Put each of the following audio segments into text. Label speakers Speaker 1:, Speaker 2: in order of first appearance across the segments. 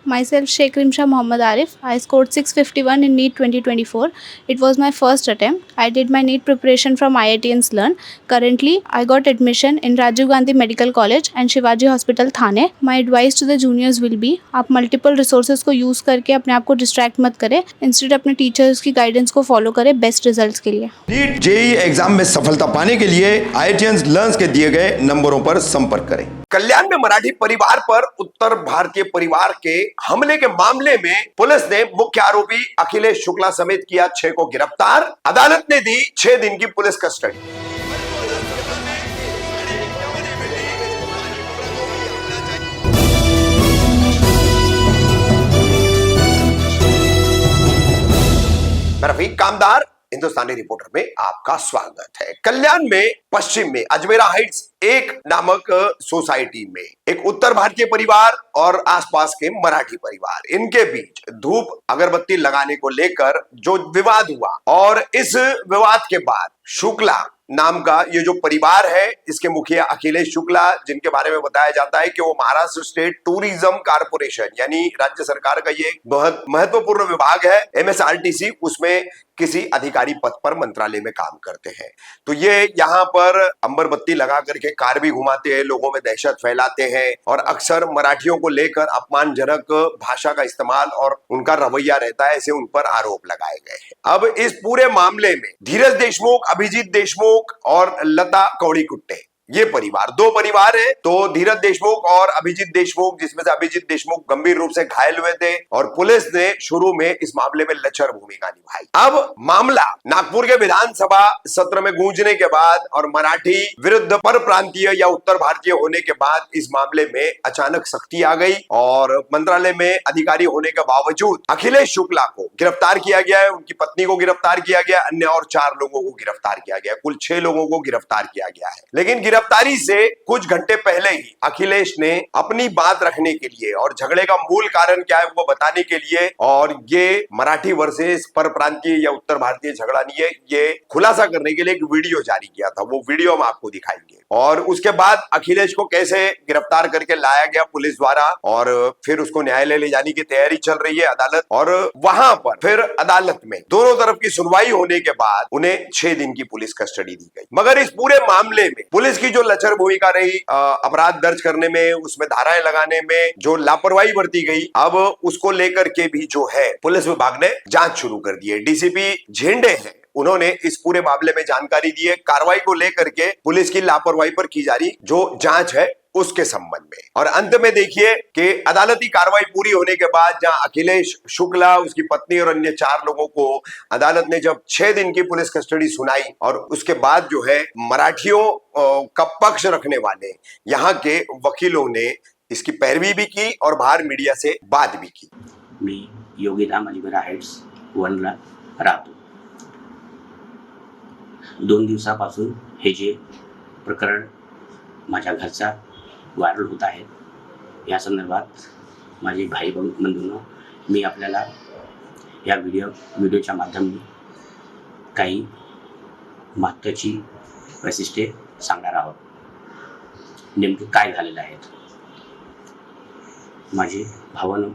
Speaker 1: Myself Sheikh Rimsha Mohammad Arif. I scored 651 in NEET 2024. It was my first attempt. I did my NEET preparation from IIT and Learn. Currently, I got admission in Rajiv Gandhi Medical College and Shivaji Hospital Thane. My advice to the juniors will be आप multiple resources को use करके अपने आप को distract मत करें. Instead अपने teachers की guidance को follow करें best results के लिए.
Speaker 2: नीट जेईई एग्जाम में सफलता पाने के लिए IITians लर्न्स के दिए गए नंबरों पर संपर्क करें। कल्याण में मराठी परिवार पर उत्तर भारतीय परिवार के हमले के मामले में पुलिस ने मुख्य आरोपी अखिलेश शुक्ला समेत किया 6 को गिरफ्तार। अदालत ने दी 6 दिन की पुलिस कस्टडी। मैं रफीक कामदार हिंदुस्तानी रिपोर्टर में आपका स्वागत है। कल्याण में पश्चिम में अजमेरा हाइट्स एक नामक सोसाइटी में एक उत्तर भारतीय परिवार और आसपास के मराठी परिवार, इनके बीच धूप अगरबत्ती लगाने को लेकर जो विवाद हुआ और इस विवाद के बाद शुक्ला नाम का ये जो परिवार है, इसके मुखिया अखिलेश शुक्ला, जिनके बारे में बताया जाता है कि वो महाराष्ट्र स्टेट टूरिज्म कारपोरेशन यानी राज्य सरकार का ये बहुत महत्वपूर्ण विभाग है MSRTC, उसमें किसी अधिकारी पद पर मंत्रालय में काम करते हैं। तो ये यहाँ पर अंबरबत्ती लगा करके कार भी घुमाते हैं, लोगों में दहशत फैलाते हैं और अक्सर मराठियों को लेकर अपमानजनक भाषा का इस्तेमाल और उनका रवैया रहता है, ऐसे उन पर आरोप लगाए गए हैं। अब इस पूरे मामले में धीरज देशमुख, अभिजीत देशमुख और लता कौड़ीकुट्टे, ये परिवार, 2 परिवार है। तो धीरज देशमुख और अभिजीत देशमुख, जिसमें से अभिजीत देशमुख गंभीर रूप से घायल हुए थे और पुलिस ने शुरू में इस मामले में लचर भूमिका निभाई। अब मामला नागपुर के विधानसभा सत्र में गूंजने के बाद और मराठी विरुद्ध पर प्रांतीय या उत्तर भारतीय होने के बाद इस मामले में अचानक सख्ती आ गई और मंत्रालय में अधिकारी होने के बावजूद अखिलेश शुक्ला को गिरफ्तार किया गया है, उनकी पत्नी को गिरफ्तार किया गया, अन्य और 4 लोगों को गिरफ्तार किया गया, कुल 6 लोगों को गिरफ्तार किया गया है। लेकिन गिरफ्तारी से कुछ घंटे पहले ही अखिलेश ने अपनी बात रखने के लिए और झगड़े का मूल कारण क्या है वो बताने के लिए, और ये मराठी वर्सेस पर प्रांतीय या उत्तर भारतीय झगड़ा नहीं है, ये खुलासा करने के लिए एक वीडियो जारी किया था। वो वीडियो हम आपको दिखाएंगे और उसके बाद अखिलेश को कैसे गिरफ्तार करके लाया गया पुलिस द्वारा और फिर उसको न्यायालय ले जाने की तैयारी चल रही है अदालत, और वहां पर फिर अदालत में दोनों तरफ की सुनवाई होने के बाद उन्हें 6 दिन की पुलिस कस्टडी दी गई। मगर इस पूरे मामले में पुलिस की जो लचर भूमिका रही, अपराध दर्ज करने में, उसमें धाराएं लगाने में जो लापरवाही बरती गई, अब उसको लेकर के भी जो है पुलिस विभाग ने जांच शुरू कर दी है। डीसीपी झेंडे हैं, उन्होंने इस पूरे मामले में जानकारी दी है, कार्रवाई को लेकर के पुलिस की लापरवाही पर की जा रही जो जांच है उसके संबंध में। और अंत में देखिए कि अदालती कार्रवाई पूरी होने के बाद जहां अखिलेश शुक्ला, उसकी पत्नी और अन्य 4 लोगों को अदालत ने जब 6 दिन की पुलिस कस्टडी सुनाई और उसके बाद जो है मराठियों का पक्ष रखने वाले यहाँ के वकीलों ने इसकी पैरवी भी की और बाहर मीडिया से बात भी की।
Speaker 3: मी योगीधाम अजमेरा हाइट्स 1ला राहतो। 2 दिवसापासून हे जे प्रकरण माझ्या घरचा व्हायरल होत आहे, या संदर्भात माझे भाई बंधूंनो, मी आपल्याला या व्हिडिओच्या माध्यमातून काही महत्त्वाची वैशिष्ट्ये सांगणार आहोत। नेमके काय झालेलं आहे। माझे भावांनो,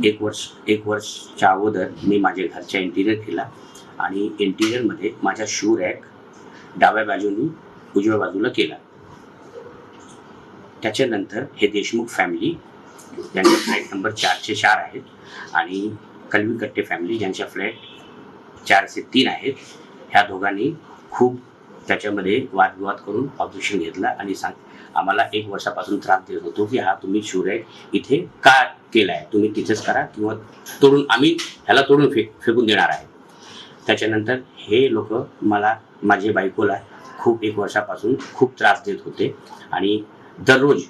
Speaker 3: एक वर्षच्या अगोदर मी माझ्या घरच्या इंटिरियर केला आणि इंटिरियरमध्ये माझा शू रॅक डाव्या बाजूने उजव्या बाजूला केला। त्याच्यानंतर हे देशमुख फॅमिली ज्यांचा फ्लॅट नंबर 404 आहे आणि कलवीकट्टे फॅमिली ज्यांच्या फ्लॅट 403 आहेत, ह्या दोघांनी खूप त्याच्यामध्ये वादविवाद करून ऑब्जेक्शन घेतला आणि आम्हाला 1 वर्षापासून त्रास देत होतो की हा तुम्ही शू रॅक इथे का केलाय, तुम्ही तिथेच करा किंवा तोडून आम्ही ह्याला तोडून फेकून देणार आहे। त्याच्यानंतर हे लोक मला, माझ्या बायकोला खूप 1 वर्षापासून खूप त्रास देत होते आणि दररोज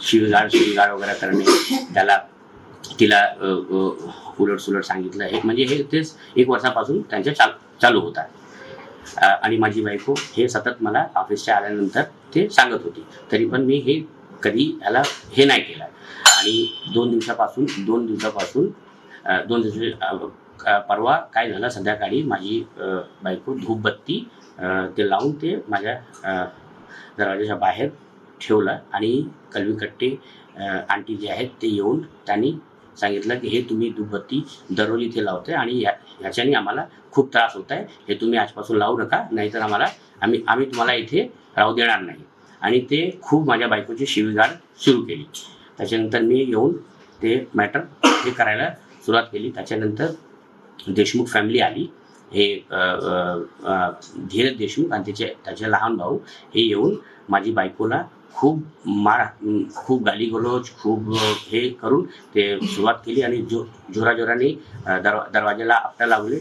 Speaker 3: शिवीगाळ वगैरे करणे, तिला उलट सांगितलं हे, म्हणजे हे तेच 1 वर्षापासून त्यांच्या चालू होता। आणि माझी बायको हे सतत मला ऑफिसच्या आल्यानंतर ते सांगत होती, तरी पण मी हे कधी ह्याला हे नाही केलं। आणि 2 दिवसापासून परवा काय झालं, संध्याकाळी माझी बायको धूपबत्ती ते लावून ते माझ्या दरवाजाच्या बाहेर ठेवलं आणि कलवीकट्टे आंटी जे आहेत ते येऊन त्यांनी सांगितलं की हे तुम्ही धूपबत्ती दररोज इथे लावते आणि ह्याच्याने आम्हाला खूप त्रास होत आहे, हे तुम्ही आजपासून लावू नका, नाहीतर आम्ही तुम्हाला इथे राहू देणार नाही. आणि ते खूप माझ्या बायकोची शिवीगाळ सुरू केली. त्याच्यानंतर मी येऊन ते मॅटर हे करायला सुरुवात केली. त्याच्यानंतर देशमुख फॅमिली आली, हे धीरज देशमुख आणि त्याचे लहान भाऊ हे येऊन माझी बायकोला खूप गालीगलोच हे करून ते सुरुवात केली आणि जोराजोराने दरवाजाला आपटा लावले.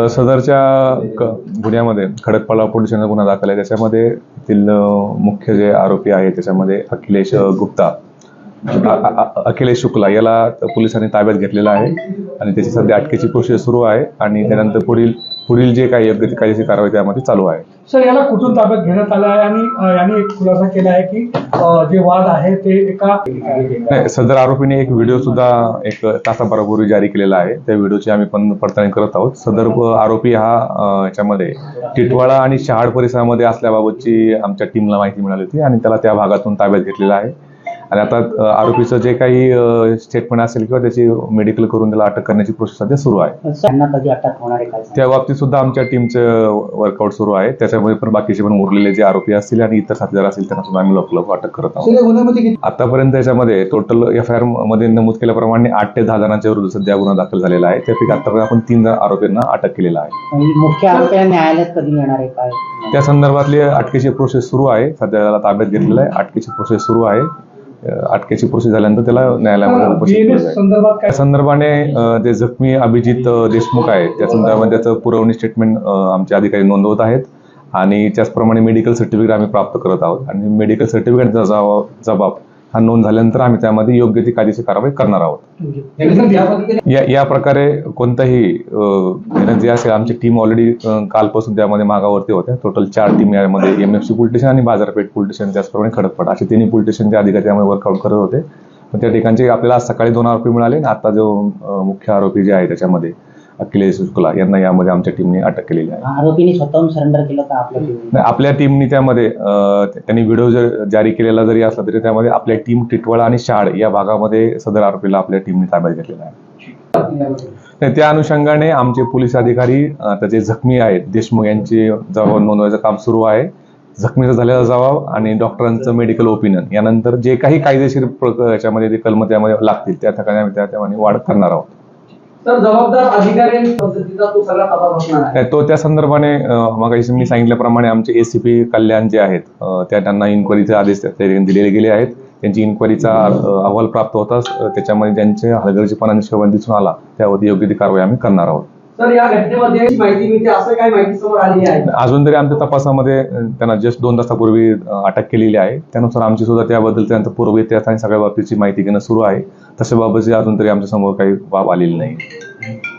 Speaker 4: सदरच्या गुन्ह्यामध्ये खडकपाडा पोलीस स्टेशनला गुन्हा दाखल आहे. त्याच्यामध्ये येथील मुख्य जे आरोपी आहे त्याच्यामध्ये अखिलेश गुप्ता, अखिलेश शुक्ला याला पोलिसांनी ताब्यात घेतलेला आहे आणि त्याची सध्या अटकेची प्रोसेस सुरू आहे आणि त्यानंतर पुढील जे काही योग्य ती कायदेशीर कारवाई त्यामध्ये चालू आहे.
Speaker 5: सर, याला कुठून ताब्यात घेण्यात आलं आहे आणि यांनी एक खुलासा केला आहे की जे वाद आहे ते
Speaker 4: नाही, सदर आरोपीने एक व्हिडिओ सुद्धा एक तासाभरापूर्वी जारी केलेला आहे. त्या व्हिडिओची आम्ही पण पडताळणी करत आहोत. सदर आरोपी हा याच्यामध्ये टिटवाळा आणि शहाड परिसरामध्ये असल्याबाबतची आमच्या टीमला माहिती मिळाली होती आणि त्याला त्या भागातून ताब्यात घेतलेला आहे आणि आता आरोपीचं जे काही स्टेटमेंट असेल किंवा त्याची मेडिकल करून त्याला अटक करण्याची प्रोसेस सध्या सुरू आहे.
Speaker 6: कधी अटक होणार आहे
Speaker 4: त्या बाबतीत सुद्धा आमच्या टीमचं वर्कआउट सुरू आहे. त्याच्यामध्ये पण बाकीचे पण उरलेले जे आरोपी असतील आणि इतर साथीदार असतील त्यांना सुद्धा आम्ही लवकर अटक करत आहोत. आतापर्यंत याच्यामध्ये टोटल FIR मध्ये नमूद केल्याप्रमाणे 8 ते 10 जणांच्या विरुद्ध सध्या गुन्हा दाखल झालेला आहे. त्यापैकी आतापर्यंत आपण 3 आरोपींना अटक केलेला आहे.
Speaker 6: मुख्य आरोपीला न्यायालयात कधी येणार आहे काय?
Speaker 4: त्या संदर्भातली अटकेची प्रोसेस सुरू आहे. सध्या त्याला ताब्यात घेतलेला आहे. अटकेची प्रोसेस सुरू आहे. अटकेची प्रोसेस झाल्यानंतर त्याला न्यायालयामध्ये उपस्थित केलं जाईल. त्या संदर्भाने जे जखमी अभिजित देशमुख आहे त्या संदर्भात त्याचं पुरवणी स्टेटमेंट आमचे अधिकारी नोंदवत आहेत आणि त्याचप्रमाणे मेडिकल सर्टिफिकेट आम्ही प्राप्त करत आहोत आणि मेडिकल सर्टिफिकेटचा जबाब हा नोंद झाल्यानंतर आम्ही त्यामध्ये योग्य ती कायदेशीर कारवाई करणार आहोत. या प्रकारे कोणताही जे असेल आमची टीम ऑलरेडी कालपासून त्यामध्ये मागावरती होत्या. टोटल 4 टीम यामध्ये MFC पोलीस स्टेशन आणि बाजारपेठ पोलीस स्टेशन त्याचप्रमाणे खडकपाडा असे 3 पोलीस स्टेशनचे अधिकारी त्यामध्ये वर्कआउट करत होते. पण त्या ठिकाणचे आपल्याला आज सकाळी 2 आरोपी मिळाले आणि आता जो मुख्य आरोपी जे आहे त्याच्यामध्ये अखिलेश शुक्ला यांना यामध्ये आमच्या टीमने अटक केलेली आहे.
Speaker 6: आरोपीने स्वतःहून सरेंडर केलं का आपल्या टीमने?
Speaker 4: आपल्या टीमने त्यामध्ये त्यांनी व्हिडिओ जारी केलेला जरी असला तरी त्यामध्ये आपल्या टीम टिटवाळा आणि शहाड या भागामध्ये सदर आरोपीला आपल्या टीमने ताब्यात घेतलेला आहे. त्या अनुषंगाने आमचे पोलीस अधिकारी त्याचे जखमी आहेत देशमुख यांचे जबाब नोंदवायचं काम सुरू आहे. जखमीचा झालेला जबाब आणि डॉक्टरांचं मेडिकल ओपिनियन यानंतर जे काही कायदेशीर याच्यामध्ये ते कलम त्यामध्ये लागतील त्या ठिकाणी आम्ही त्यामध्ये वाढ करणार आहोत.
Speaker 5: तर जबाबदार अधिकारी पद्धतीचा तो सगळा तपास होणार आहे.
Speaker 4: तो त्या संदर्भाने मगाशी मी सांगितल्याप्रमाणे आमचे ACP कल्याण जे आहेत त्यांना इन्क्वायरीचे आदेश दिलेले गेले आहेत. त्यांची इन्क्वायरीचा अहवाल प्राप्त होताच त्याच्यामध्ये ज्यांचे हलगर्जीपणा निष्पन्न दिसून आला त्यावरती योग्य ती कारवाई आम्ही करणार आहोत.
Speaker 5: सर, या घटनेमध्ये माहिती मिळते असं काय माहिती समोर आली आहे?
Speaker 4: अजून तरी आमच्या तपासामध्ये त्यांना जस्ट 2 तासापूर्वी अटक केलेली आहे. त्यानुसार आमची सुद्धा त्याबद्दल त्यानंतर पूर्व इतिहास आणि सगळ्या बाबतीची माहिती घेणं सुरू आहे. तशा बाबतची अजून तरी आमच्या समोर काही बाब आलेली नाही.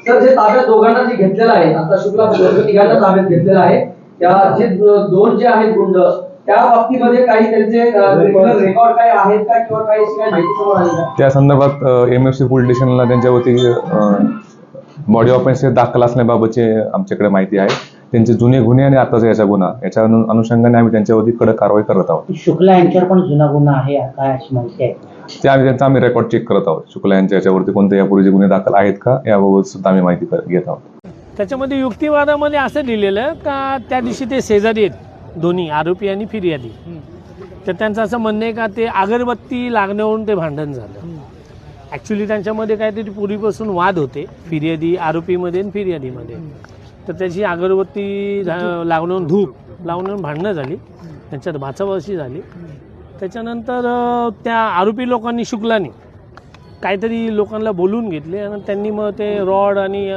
Speaker 5: सर, जे ताब्यात दोघांना जे घेतलेलं आहे आता शुक्ला तिघांना ताब्यात घेतलेलं आहे, त्या जे 2 जे आहेत गुंड त्या बाबतीमध्ये काही त्यांचे रेकॉर्ड काय आहेत का किंवा काही अशी काही माहिती समोर आली का?
Speaker 4: त्या संदर्भात MFC पोलीस स्टेशनला त्यांच्यावरती बॉडी ऑफेन्स दाखल असण्याबाबतची आमच्याकडे माहिती आहे. त्यांचे जुने गुन्हे आणि आताचा याचा गुन्हा याच्या अनुषंगाने आम्ही त्यांच्यावरती कडक कारवाई करत आहोत.
Speaker 6: शुक्ला यांच्यावर पण जुना गुन्हा आहे काय अशी माहिती आहे?
Speaker 4: त्यांचा आम्ही रेकॉर्ड चेक करत आहोत. शुक्ला यांच्या याच्यावरती कोणते यापूर्वीचे गुन्हे दाखल आहेत का याबाबत सुद्धा आम्ही माहिती घेत आहोत.
Speaker 7: त्याच्यामध्ये युक्तिवादामध्ये असं दिलेलं का त्या दिवशी ते शेजारी आहेत दोन्ही आरोपी आणि फिर्यादी, तर त्यांचं असं म्हणणं आहे का ते अगरबत्ती लागण्यावरून ते भांडण झालं. ॲक्च्युली त्यांच्यामध्ये काहीतरी पूर्वीपासून वाद होते फिर्यादी आरोपीमध्ये आणि फिर्यादीमध्ये. तर त्याची अगरबत्ती लावून धूप लावून भांडणं झाली, त्यांच्यात भाचाभाची झाली. त्याच्यानंतर त्या आरोपी लोकांनी शुक्लानी काहीतरी लोकांना बोलून घेतले आणि त्यांनी मग ते रॉड आणि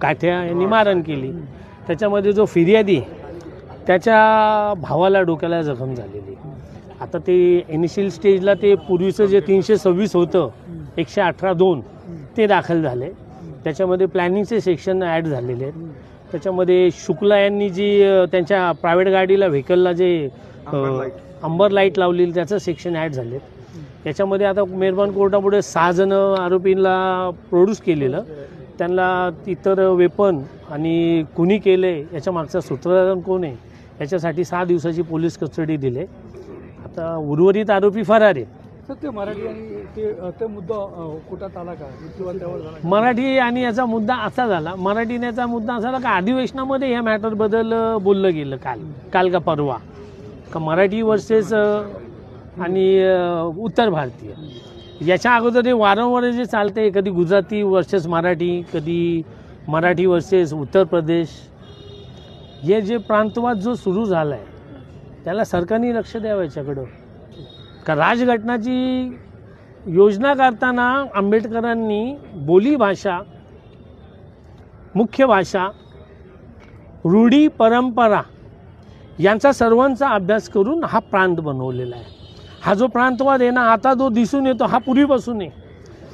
Speaker 7: काठ्या यांनी मारहाण केली. त्याच्यामध्ये जो फिर्यादी आहे त्याच्या भावाला डोक्याला जखम झालेली. आता ते इनिशियल स्टेजला ते पूर्वीचं जे 326 होतं 118(2) ते दाखल झाले. त्याच्यामध्ये प्लॅनिंगचे सेक्शन ॲड झालेले आहेत. त्याच्यामध्ये शुक्ला यांनी जी त्यांच्या प्रायव्हेट गाडीला व्हेकलला जे अंबर लाईट लावलेली त्याचं सेक्शन ॲड झाले. याच्यामध्ये आता मेहरबान कोर्टापुढे 6 जण आरोपींना प्रोड्यूस केलेलं, त्यांना इतर वेपन आणि कुणी केले याच्या मागचा सूत्रधार कोण आहे याच्यासाठी 6 दिवसाची पोलीस कस्टडी दिले. आता उर्वरित आरोपी फरार आहेत.
Speaker 8: ते मराठी आणि ते मुद्दा कोर्टात आला का किंवा त्यावर झाला?
Speaker 7: मराठी आणि याचा मुद्दा असा झाला, मराठीने याचा मुद्दा असा झाला का अधिवेशनामध्ये या मॅटरबद्दल बोललं गेलं काल का परवा, का मराठी वर्सेस आणि उत्तर भारतीय. याच्या अगोदर हे वारंवार जे चालते, कधी गुजराती वर्सेस मराठी, कधी मराठी वर्सेस उत्तर प्रदेश, हे जे प्रांतवाद जो सुरू झाला आहे त्याला सरकारने लक्ष द्यावं याच्याकडं. का राजघटनाची योजना करताना आंबेडकरांनी बोलीभाषा, मुख्य भाषा, रूढी परंपरा यांचा सर्वांचा अभ्यास करून हा प्रांत बनवलेला आहे. हा जो प्रांतवाद आहे ना आता जो दिसून येतो हा पूर्वीपासून आहे.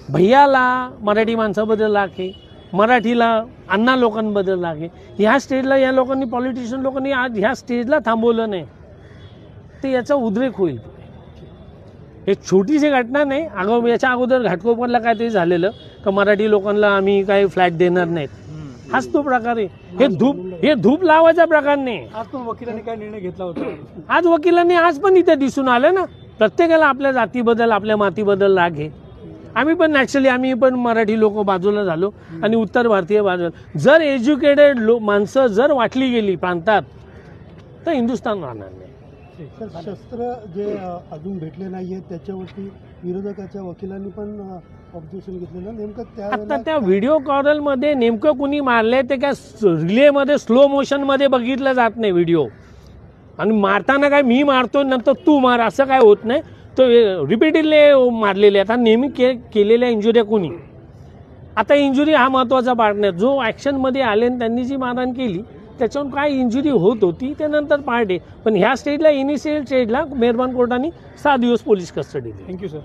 Speaker 7: भैयाला मराठी माणसाबद्दल लाग आहे, मराठीला अण्णा लोकांबद्दल लाग आहे. ह्या स्टेजला या लोकांनी, पॉलिटिशियन लोकांनी आज ह्या स्टेजला थांबवलं नाही ते याचा उद्रेक होईल. हे छोटीशी घटना नाही. याच्या अगोदर घाटकोपरला काहीतरी झालेलं का मराठी लोकांना आम्ही काही फ्लॅट देणार नाहीत, हाच तो प्रकार आहे. हे धूप लावायचा प्रकार नाही.
Speaker 8: आज पण वकिलांनी काय निर्णय घेतला होता?
Speaker 7: आज वकिलांनी आज पण इथे दिसून आलं ना, प्रत्येकाला आपल्या जातीबद्दल आपल्या मातीबद्दल लाग आहे. आम्ही पण नॅचरली आम्ही पण मराठी लोक बाजूला झालो आणि उत्तर भारतीय बाजूला. जर एज्युकेटेड माणसं जर वाटली गेली प्रांतात तर हिंदुस्थान राहणार नाही.
Speaker 8: शस्त्र जे अजून भेटले नाहीये त्याच्यावरती विरोधकाच्या वकिलांनी पण ऑब्जेक्शन घेतलेलं. नेमकं
Speaker 7: आता त्या व्हिडिओ कॉलमध्ये नेमकं कुणी मारले ते काय रिलेमध्ये स्लो मोशनमध्ये बघितलं जात नाही व्हिडिओ. आणि मारताना काय मी मारतो नंतर तू मार असं काय होत नाही. तो रिपीटेडली मारलेले. आता नेहमी केलेल्या इंजुऱ्या कुणी, आता इंजुरी हा महत्त्वाचा पार्ट नाही. जो ॲक्शनमध्ये आले आणि त्यांनी जी मारहाण केली त्याच्यावरून काय इंजुरी होत होती ते नंतर पार्ट आहे. पण ह्या स्टेजला इनिशियल स्टेजला मेहरबान कोर्टाने 6 दिवस पोलीस कस्टडी दिली.
Speaker 8: Thank you sir.